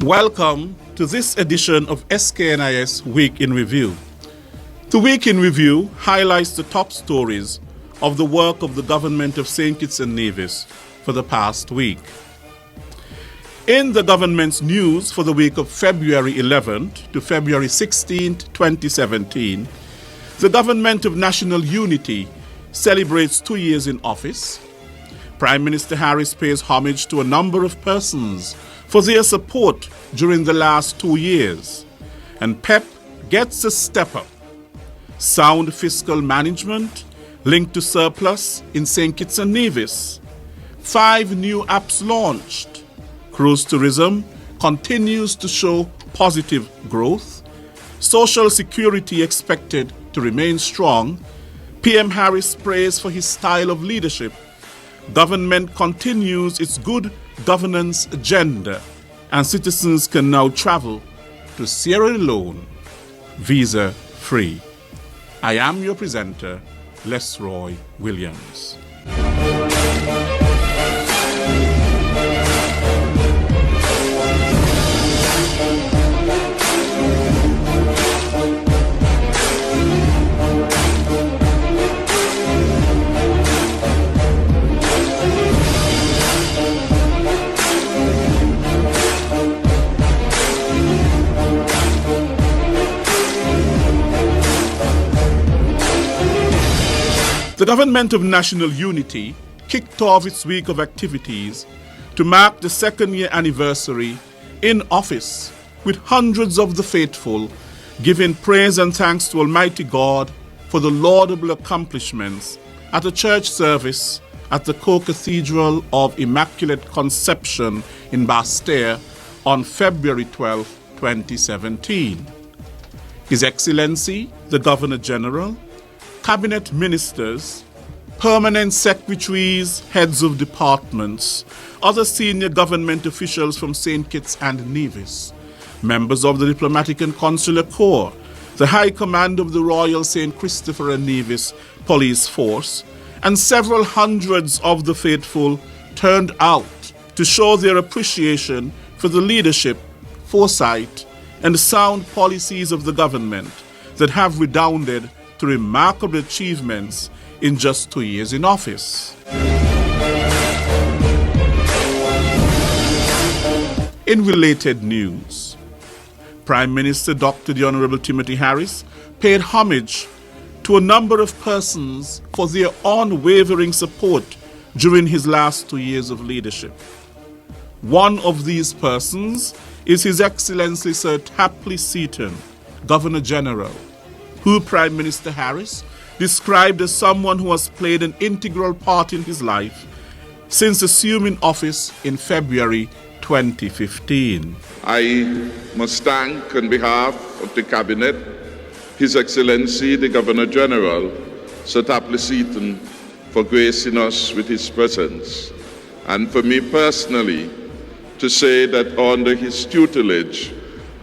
Welcome to this edition of SKNIS Week in Review. The Week in Review highlights the top stories of the work of the government of St. Kitts and Nevis for the past week. In the government's news for the week of February 11th to February 16th, 2017, the Government of National Unity celebrates 2 years in office. Prime Minister Harris pays homage to a number of persons for their support during the last 2 years. And PEP gets a step up. Sound fiscal management linked to surplus in St. Kitts and Nevis. 5 new apps launched. Cruise tourism continues to show positive growth. Social security expected to remain strong. PM Harris prays for his style of leadership. Government continues its good governance agenda, and citizens can now travel to Sierra Leone visa-free. I am your presenter, Lesroy Williams. The Government of National Unity kicked off its week of activities to mark the second-year anniversary in office, with hundreds of the faithful giving praise and thanks to Almighty God for the laudable accomplishments at a church service at the Co-Cathedral of Immaculate Conception in Basseterre on February 12, 2017. His Excellency, the Governor-General, Cabinet Ministers, Permanent Secretaries, Heads of Departments, other senior government officials from St. Kitts and Nevis, members of the Diplomatic and Consular Corps, the High Command of the Royal St. Christopher and Nevis Police Force, and several hundreds of the faithful turned out to show their appreciation for the leadership, foresight, and sound policies of the government that have redounded to remarkable achievements in just 2 years in office. In related news, Prime Minister Dr. the Honorable Timothy Harris paid homage to a number of persons for their unwavering support during his last 2 years of leadership. One of these persons is His Excellency Sir Tapley Seaton, Governor-General, who Prime Minister Harris described as someone who has played an integral part in his life since assuming office in February 2015. I must thank on behalf of the Cabinet, His Excellency the Governor-General, Sir Tapley Seaton, for gracing us with his presence, and for me personally to say that under his tutelage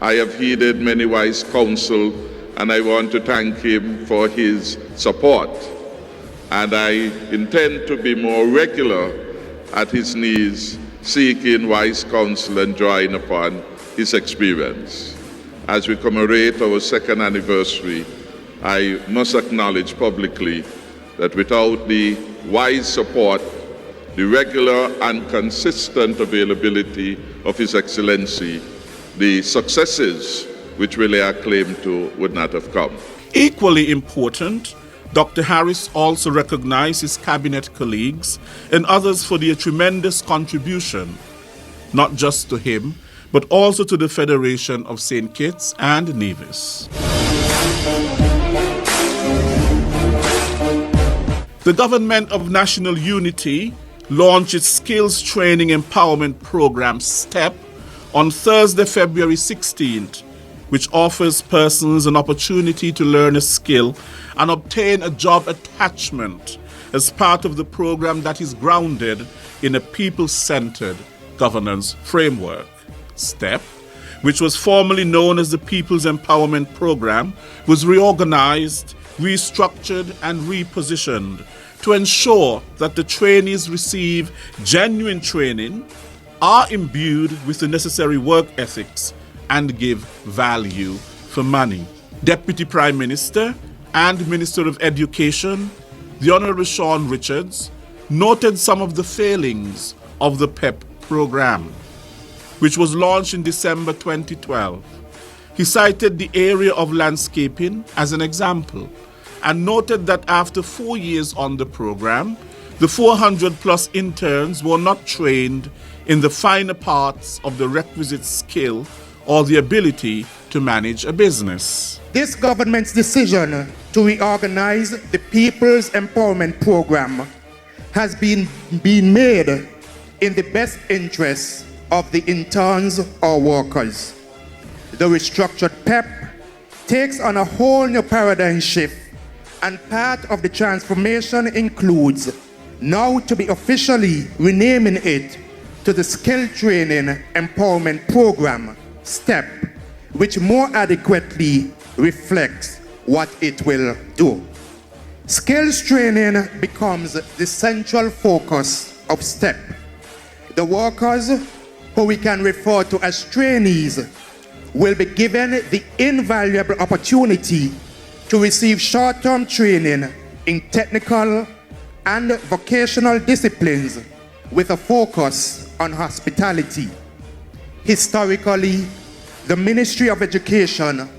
I have heeded many wise counsel, and I want to thank him for his support. And I intend to be more regular at his knees, seeking wise counsel and drawing upon his experience. As we commemorate our second anniversary, I must acknowledge publicly that without the wise support, the regular and consistent availability of His Excellency, the successes which we lay our claim to would not have come. Equally important, Dr. Harris also recognized his cabinet colleagues and others for their tremendous contribution, not just to him, but also to the Federation of St. Kitts and Nevis. The Government of National Unity launched its Skills Training Empowerment Program, STEP, on Thursday, February 16th, which offers persons an opportunity to learn a skill and obtain a job attachment as part of the program that is grounded in a people-centered governance framework. STEP, which was formerly known as the People's Empowerment Program, was reorganized, restructured, and repositioned to ensure that the trainees receive genuine training, are imbued with the necessary work ethics and give value for money. Deputy Prime Minister and Minister of Education, the Honourable Sean Richards, noted some of the failings of the PEP program, which was launched in December 2012. He cited the area of landscaping as an example and noted that after 4 years on the program, the 400 plus interns were not trained in the finer parts of the requisite skill or the ability to manage a business. This government's decision to reorganize the People's Empowerment Program has been made in the best interests of the interns or workers. The restructured PEP takes on a whole new paradigm shift, and part of the transformation includes now to be officially renaming it to the Skill Training Empowerment Program, STEP, which more adequately reflects what it will do. Skills training becomes the central focus of STEP. The workers, who we can refer to as trainees, will be given the invaluable opportunity to receive short-term training in technical and vocational disciplines with a focus on hospitality. Historically, the Ministry of Education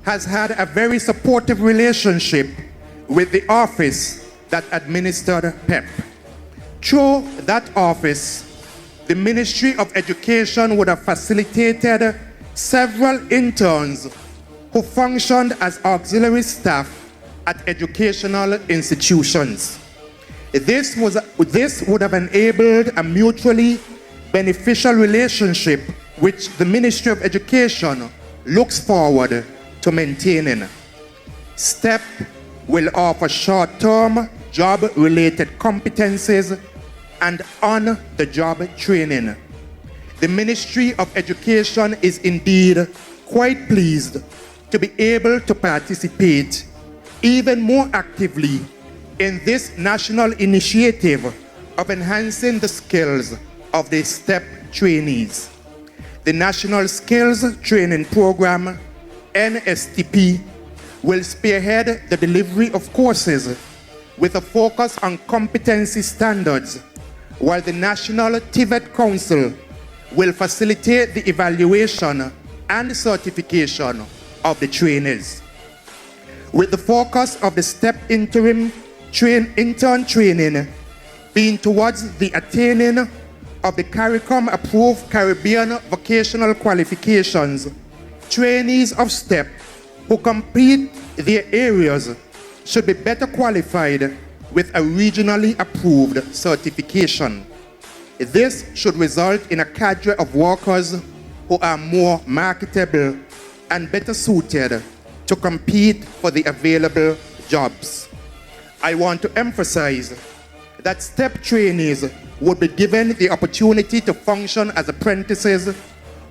has had a very supportive relationship with the office that administered PEP. Through that office, the Ministry of Education would have facilitated several interns who functioned as auxiliary staff at educational institutions. This would have enabled a mutually beneficial relationship which the Ministry of Education looks forward to maintaining. STEP will offer short-term job-related competencies and on-the-job training. The Ministry of Education is indeed quite pleased to be able to participate even more actively in this national initiative of enhancing the skills of the STEP trainees. The National Skills Training Program, NSTP, will spearhead the delivery of courses with a focus on competency standards, while the National TVET Council will facilitate the evaluation and certification of the trainees. With the focus of the STEP intern training being towards the attaining of the CARICOM approved Caribbean vocational qualifications, trainees of STEP who complete their areas should be better qualified with a regionally approved certification. This should result in a cadre of workers who are more marketable and better suited to compete for the available jobs. I want to emphasize that STEP trainees would be given the opportunity to function as apprentices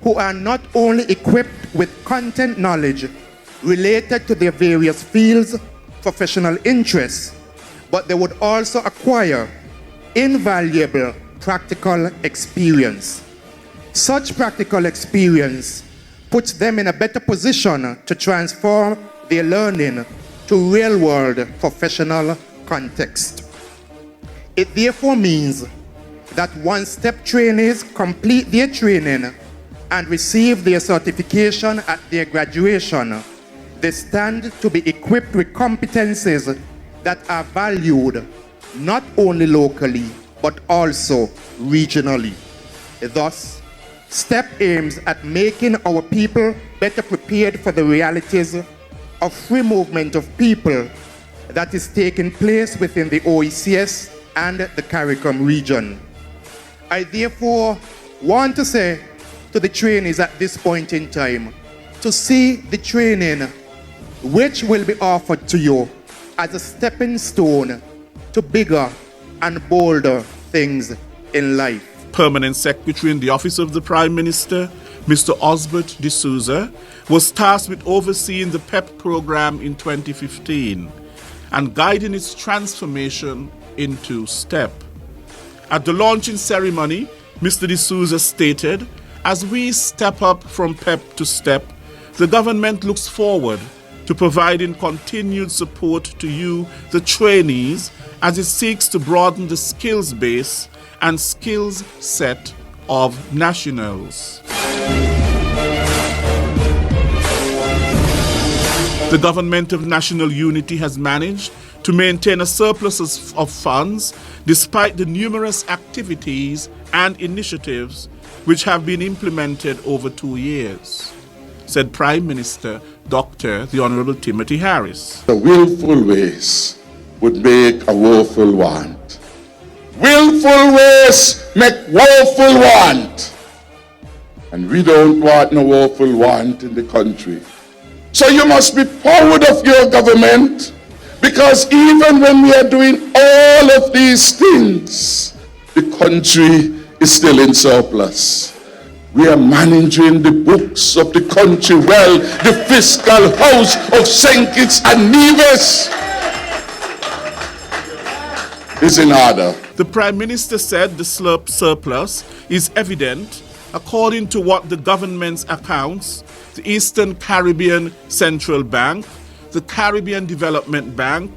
who are not only equipped with content knowledge related to their various fields, professional interests, but they would also acquire invaluable practical experience. Such practical experience puts them in a better position to transform their learning to real-world professional context. It therefore means that once STEP trainees complete their training and receive their certification at their graduation, they stand to be equipped with competencies that are valued not only locally but also regionally. Thus, STEP aims at making our people better prepared for the realities of free movement of people that is taking place within the OECS and the CARICOM region. I therefore want to say to the trainees at this point in time to see the training which will be offered to you as a stepping stone to bigger and bolder things in life. Permanent Secretary in the Office of the Prime Minister, Mr. Osbert D'Souza, was tasked with overseeing the PEP program in 2015 and guiding its transformation into STEP. At the launching ceremony, Mr. D'Souza stated, "As we step up from PEP to STEP, the government looks forward to providing continued support to you, the trainees, as it seeks to broaden the skills base and skills set of nationals." The Government of National Unity has managed to maintain a surplus of funds despite the numerous activities and initiatives which have been implemented over 2 years, said Prime Minister Dr. the Honorable Timothy Harris. The willful ways would make a woeful want. Willful ways make woeful want. And we don't want no woeful want in the country. So you must be proud of your government, because even when we are doing all of these things, the country is still in surplus. We are managing the books of the country well. The fiscal house of St. Kitts and Nevis is in order. The Prime Minister said the surplus is evident according to what the government's accounts, the Eastern Caribbean Central Bank, the Caribbean Development Bank,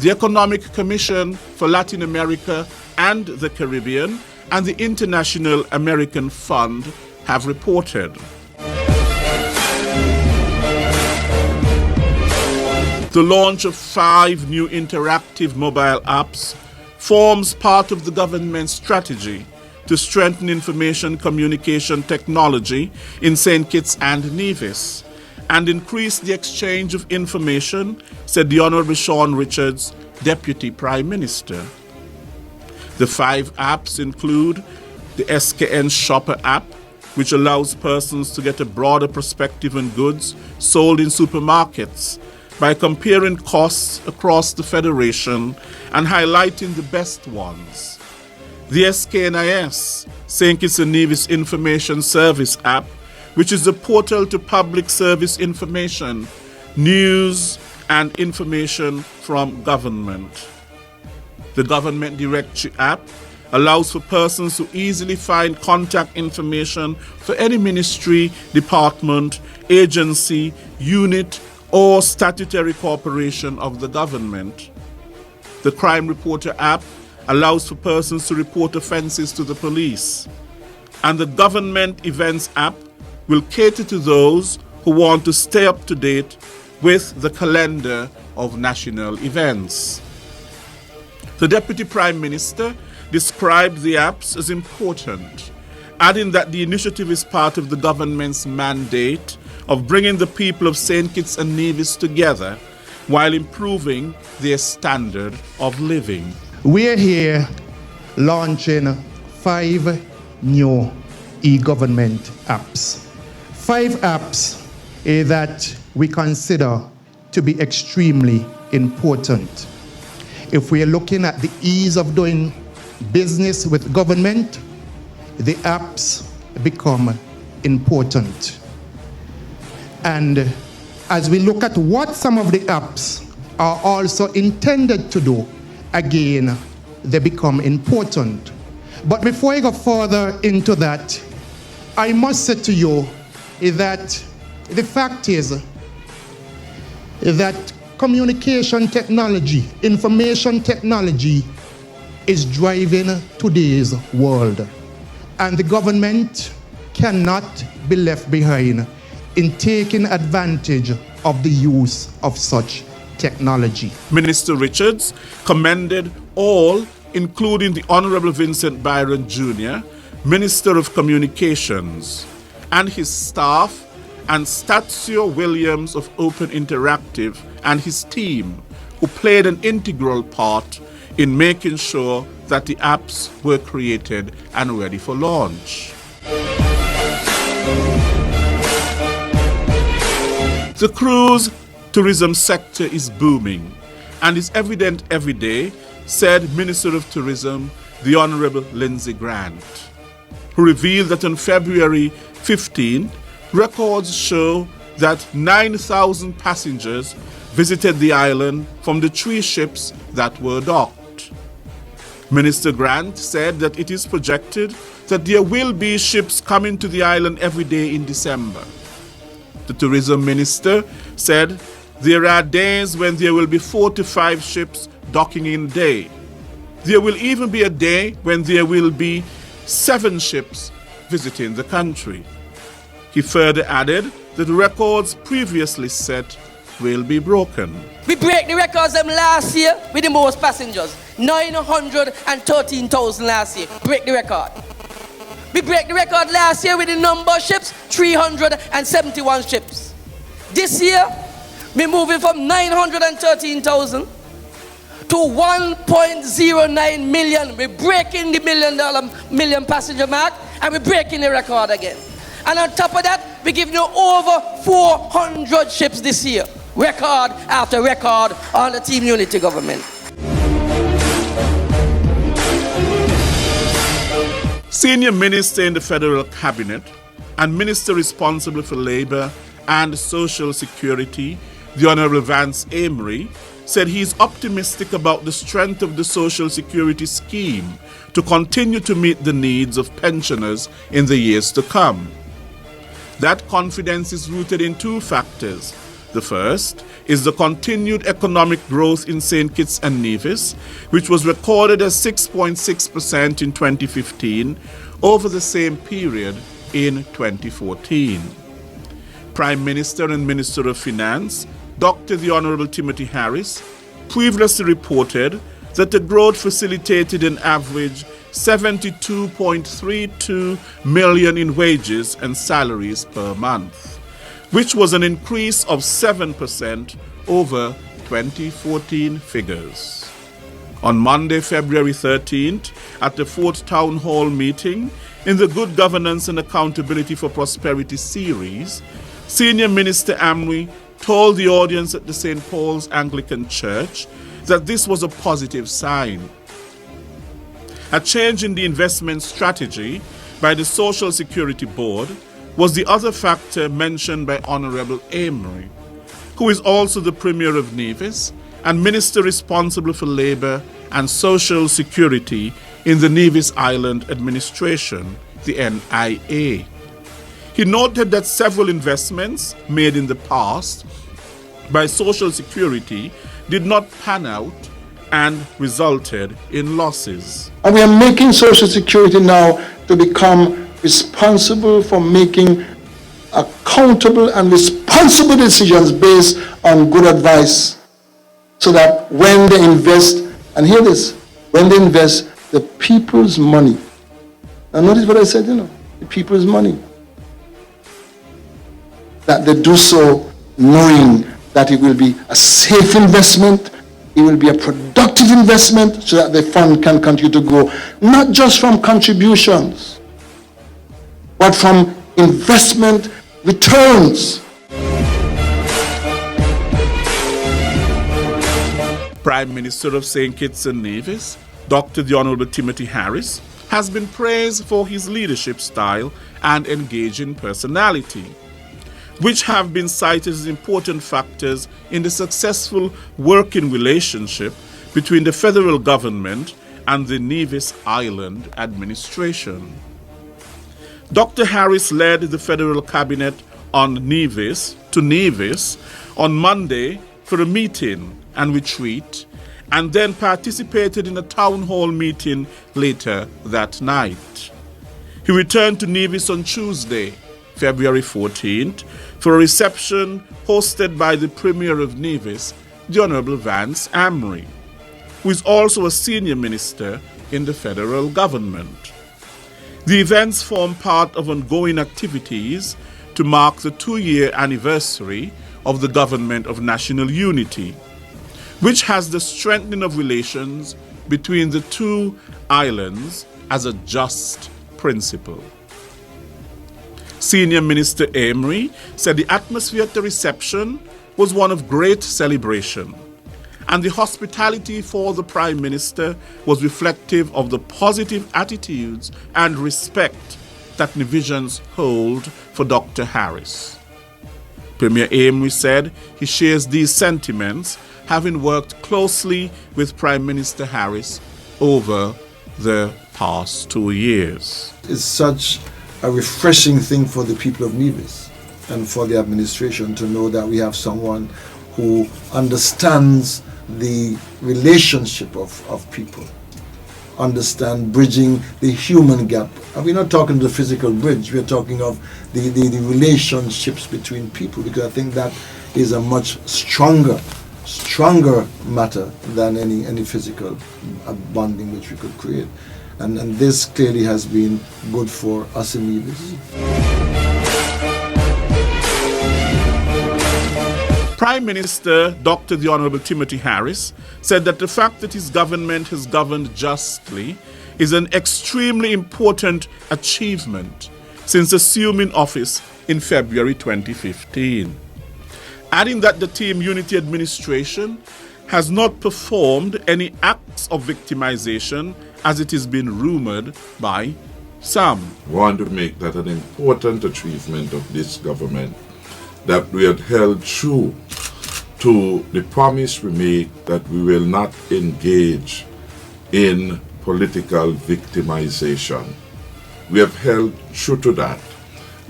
the Economic Commission for Latin America and the Caribbean, and the International American Fund have reported. The launch of 5 new interactive mobile apps forms part of the government's strategy to strengthen information communication technology in St. Kitts and Nevis and increase the exchange of information, said the Honorable Sean Richards, Deputy Prime Minister. The 5 apps include the SKN Shopper app, which allows persons to get a broader perspective on goods sold in supermarkets by comparing costs across the Federation and highlighting the best ones. The SKNIS, St. Kitts and Nevis Information Service app, which is a portal to public service information, news, and information from government. The Government Directory app allows for persons to easily find contact information for any ministry, department, agency, unit, or statutory corporation of the government. The Crime Reporter app allows for persons to report offences to the police. And the Government Events app will cater to those who want to stay up to date with the calendar of national events. The Deputy Prime Minister described the apps as important, adding that the initiative is part of the government's mandate of bringing the people of St. Kitts and Nevis together while improving their standard of living. We're here launching 5 new e-government apps. 5 apps that we consider to be extremely important. If we're looking at the ease of doing business with government, the apps become important. And as we look at what some of the apps are also intended to do, again, they become important. But before I go further into that, I must say to you that the fact is that communication technology, information technology is driving today's world. And the government cannot be left behind in taking advantage of the use of such technology. Minister Richards commended all, including the Honorable Vincent Byron Jr., Minister of Communications, and his staff, and Statsio Williams of Open Interactive and his team, who played an integral part in making sure that the apps were created and ready for launch. The cruise tourism sector is booming and is evident every day, said Minister of Tourism, the Honorable Lindsay Grant, who revealed that on February 15, records show that 9,000 passengers visited the island from the 3 ships that were docked. Minister Grant said that it is projected that there will be ships coming to the island every day in December. The tourism minister said there are days when there will be 4 to 5 ships docking in a day. There will even be a day when there will be 7 ships visiting the country. He further added that records previously set will be broken. We break the records them last year with the most passengers. 913,000 last year. Break the record. We break the record last year with the number of ships, 371 ships. This year, we're moving from 913,000 to 1.09 million. We're breaking the million passenger mark, and we're breaking the record again. And on top of that, we're giving you over 400 ships this year. Record after record on the Team Unity government. Senior minister in the federal cabinet and minister responsible for labor and social security, the Honorable Vance Amory, said he is optimistic about the strength of the social security scheme to continue to meet the needs of pensioners in the years to come. That confidence is rooted in 2 factors. The first is the continued economic growth in St. Kitts and Nevis, which was recorded as 6.6% in 2015 over the same period in 2014. Prime Minister and Minister of Finance, Dr. the Honorable Timothy Harris, previously reported that the growth facilitated an average 72.32 million in wages and salaries per month, which was an increase of 7% over 2014 figures. On Monday, February 13th, at the 4th Town Hall meeting in the Good Governance and Accountability for Prosperity series, Senior Minister Amory told the audience at the St. Paul's Anglican Church that this was a positive sign. A change in the investment strategy by the Social Security Board was the other factor mentioned by Honorable Amory, who is also the Premier of Nevis and Minister responsible for Labour and Social Security in the Nevis Island Administration, the NIA. He noted that several investments made in the past by Social Security did not pan out and resulted in losses. And we are making Social Security now to become responsible for making accountable and responsible decisions based on good advice, so that when they invest, and hear this, when they invest the people's money, now notice what I said, the people's money, that they do so knowing that it will be a safe investment, it will be a productive investment, so that the fund can continue to grow, not just from contributions, but from investment returns. Prime Minister of St. Kitts and Nevis, Dr. the Honorable Timothy Harris, has been praised for his leadership style and engaging personality, which have been cited as important factors in the successful working relationship between the federal government and the Nevis Island administration. Dr. Harris led the federal cabinet on Nevis on Monday for a meeting and retreat, and then participated in a town hall meeting later that night. He returned to Nevis on Tuesday, February 14th, for a reception hosted by the Premier of Nevis, the Honorable Vance Amory, who is also a senior minister in the federal government. The events form part of ongoing activities to mark the 2-year anniversary of the Government of National Unity, which has the strengthening of relations between the 2 islands as a just principle. Senior Minister Amory said the atmosphere at the reception was one of great celebration, and the hospitality for the Prime Minister was reflective of the positive attitudes and respect that Nevisians hold for Dr. Harris. Premier Amory said he shares these sentiments, having worked closely with Prime Minister Harris over the past 2 years. It's such a refreshing thing for the people of Nevis and for the administration to know that we have someone who understands the relationship of people, understand bridging the human gap. And we're not talking the physical bridge, we're talking of the relationships between people, because I think that is a much stronger matter than any physical bonding which we could create. And this clearly has been good for us in Nevis. Prime Minister Dr. the Honorable Timothy Harris said that the fact that his government has governed justly is an extremely important achievement since assuming office in February 2015. Adding that the Team Unity administration has not performed any acts of victimization as it has been rumored by some. I want to make that an important achievement of this government, that we had held true to the promise we made that we will not engage in political victimization. We have held true to that,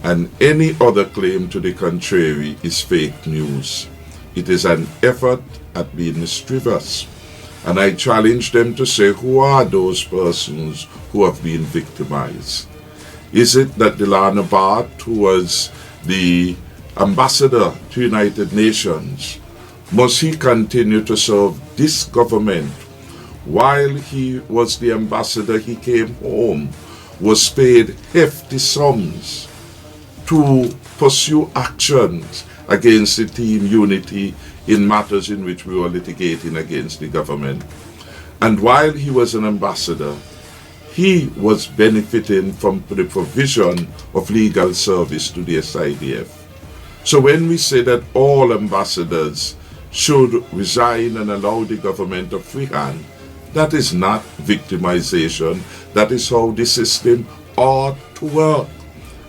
and any other claim to the contrary is fake news. It is an effort at being mischievous, and I challenge them to say who are those persons who have been victimized. Is it that Delano Bart, who was the ambassador to United Nations, must he continue to serve this government? While he was the ambassador, he came home, was paid hefty sums to pursue actions against the Team Unity in matters in which we were litigating against the government. And while he was an ambassador, he was benefiting from the provision of legal service to the SIDF. So when we say that all ambassadors should resign and allow the government a free hand, that is not victimization. That is how the system ought to work.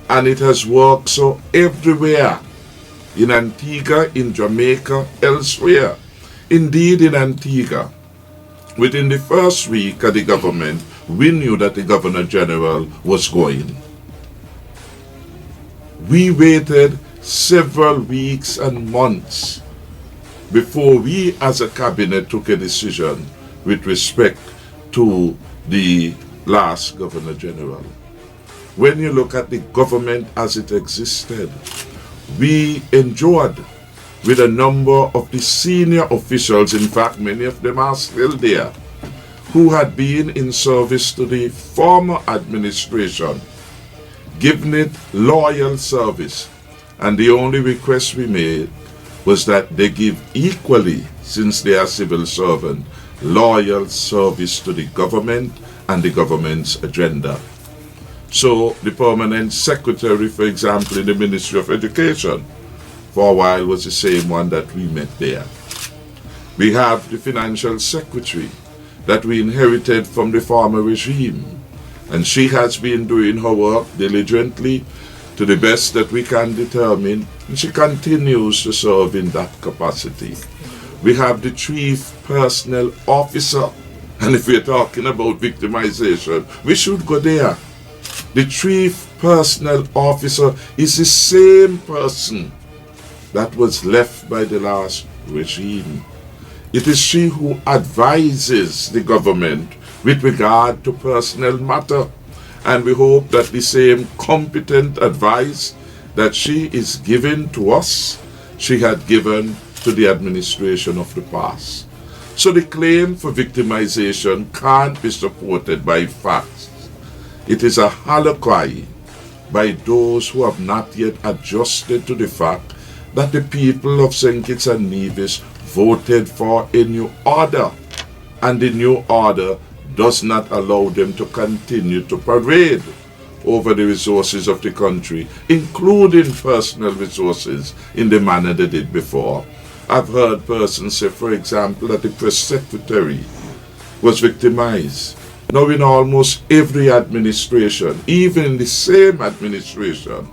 And it has worked so everywhere. In Antigua, in Jamaica, elsewhere. Indeed, in Antigua, within the first week of the government, we knew that the Governor General was going. We waited several weeks and months before we as a cabinet took a decision with respect to the last Governor General. When you look at the government as it existed, we endured with a number of the senior officials, in fact many of them are still there, who had been in service to the former administration, giving it loyal service. And the only request we made was that they give equally, since they are civil servants, loyal service to the government and the government's agenda. So the permanent secretary, for example, in the Ministry of Education, for a while was the same one that we met there. We have the financial secretary that we inherited from the former regime, and she has been doing her work diligently to the best that we can determine, and she continues to serve in that capacity. We have the chief personnel officer, and if we're talking about victimization, we should go there. The chief personnel officer is the same person that was left by the last regime. It is she who advises the government with regard to personnel matter, and we hope that the same competent advice that she is giving to us, she had given to the administration of the past. So the claim for victimization can't be supported by facts. It is a hollow cry by those who have not yet adjusted to the fact that the people of St. Kitts and Nevis voted for a new order, and the new order does not allow them to continue to parade over the resources of the country, including personal resources, in the manner they did before. I've heard persons say, for example, that the press secretary was victimized. Now in almost every administration, even in the same administration,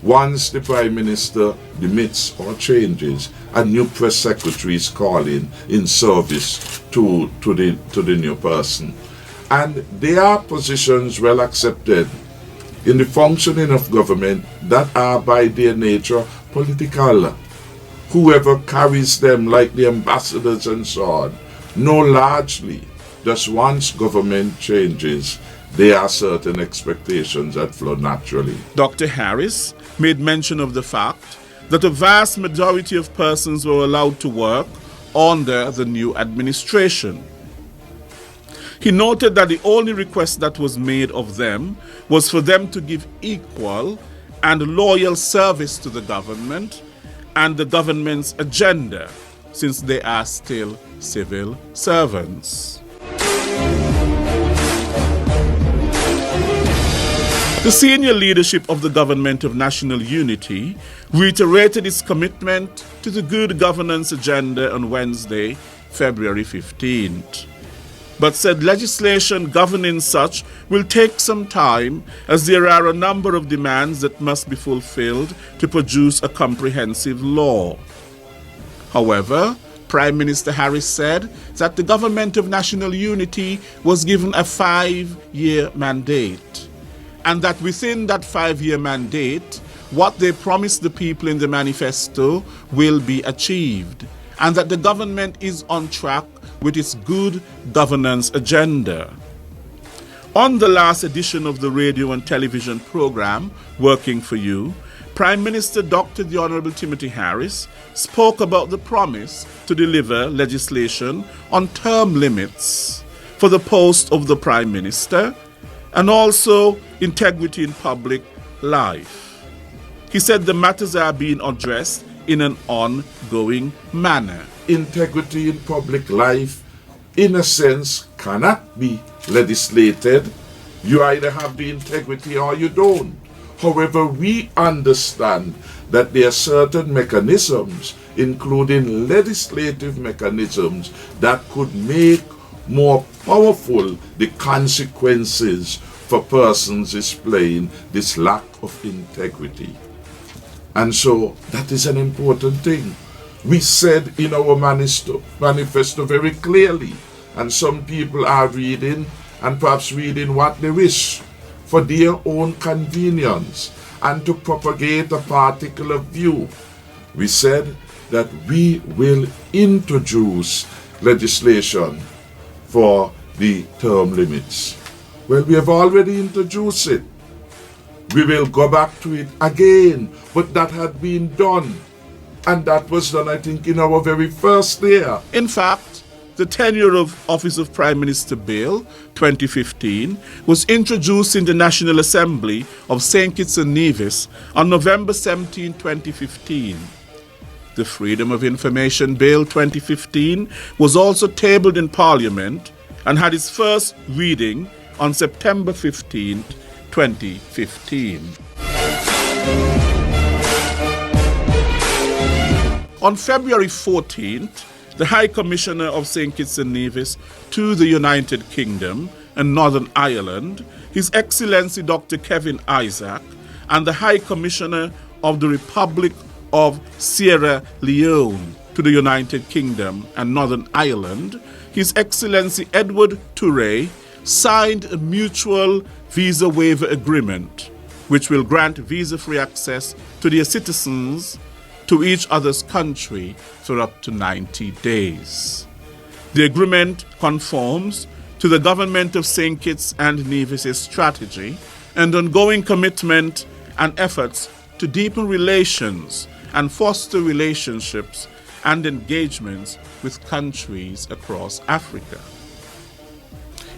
once the Prime Minister demits or changes, a new press secretary is called in service to the new person. and their positions well accepted in the functioning of government that are by their nature political. Whoever carries them, like the ambassadors and so on, know largely that once government changes, there are certain expectations that flow naturally. Dr. Harris made mention of the fact that a vast majority of persons were allowed to work under the new administration. He noted that the only request that was made of them was for them to give equal and loyal service to the government and the government's agenda, since they are still civil servants. The senior leadership of the Government of National Unity reiterated its commitment to the good governance agenda on Wednesday, February 15th, but said legislation governing such will take some time, as there are a number of demands that must be fulfilled to produce a comprehensive law. However, Prime Minister Harris said that the Government of National Unity was given a 5-year mandate, and that within that 5-year mandate, what they promised the people in the manifesto will be achieved, and that the government is on track with its good governance agenda. On the last edition of the radio and television program, Working for You, Prime Minister Dr. the Honorable Timothy Harris spoke about the promise to deliver legislation on term limits for the post of the Prime Minister and also integrity in public life. He said the matters are being addressed in an ongoing manner. Integrity in public life, in a sense, cannot be legislated. You either have the integrity or you don't. However, we understand that there are certain mechanisms, including legislative mechanisms, that could make more powerful the consequences for persons displaying this lack of integrity. And so that is an important thing. We said in our manifesto very clearly, and some people are reading and perhaps reading what they wish for their own convenience and to propagate a particular view. We said that we will introduce legislation for the term limits. Well, we have already introduced it. We will go back to it again, but that had been done. And that was done, I think, in our very first year. In fact, the Tenure of Office of Prime Minister Bill 2015 was introduced in the National Assembly of St. Kitts and Nevis on November 17, 2015. The Freedom of Information Bill 2015 was also tabled in Parliament and had its first reading on September 15, 2015. On February 14th, the High Commissioner of St. Kitts and Nevis to the United Kingdom and Northern Ireland, His Excellency Dr. Kevin Isaac, and the High Commissioner of the Republic of Sierra Leone to the United Kingdom and Northern Ireland, His Excellency Edward Toure, signed a mutual visa waiver agreement, which will grant visa-free access to their citizens to each other's country for up to 90 days. The agreement conforms to the Government of St. Kitts and Nevis' strategy and ongoing commitment and efforts to deepen relations and foster relationships and engagements with countries across Africa.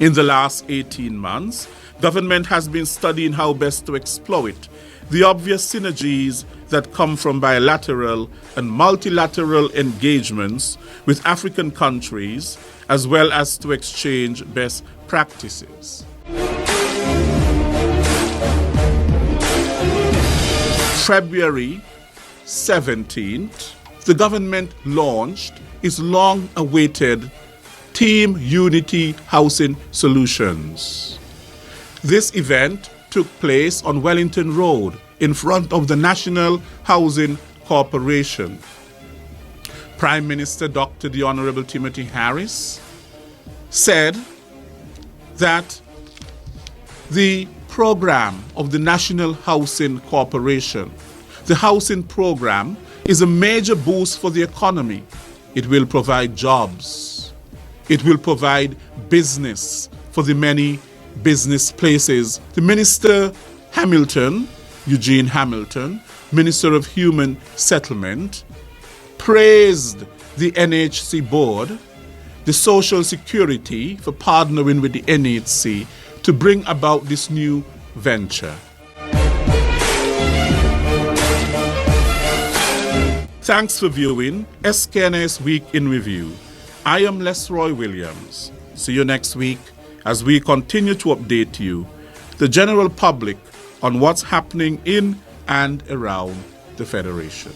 In the last 18 months, government has been studying how best to exploit the obvious synergies that come from bilateral and multilateral engagements with African countries, as well as to exchange best practices. February 17th, the government launched its long-awaited Team Unity Housing Solutions. This event took place on Wellington Road in front of the National Housing Corporation. Prime Minister Dr. the Honorable Timothy Harris said that the program of the National Housing Corporation, the housing program, is a major boost for the economy. It will provide jobs. It will provide business for the many business places. The Minister Hamilton, Eugene Hamilton, Minister of Human Settlement, praised the NHC board, the Social Security, for partnering with the NHC to bring about this new venture. Thanks for viewing SKNIS Week in Review. I am Lesroy Williams. See you next week as we continue to update you, the general public, on what's happening in and around the Federation.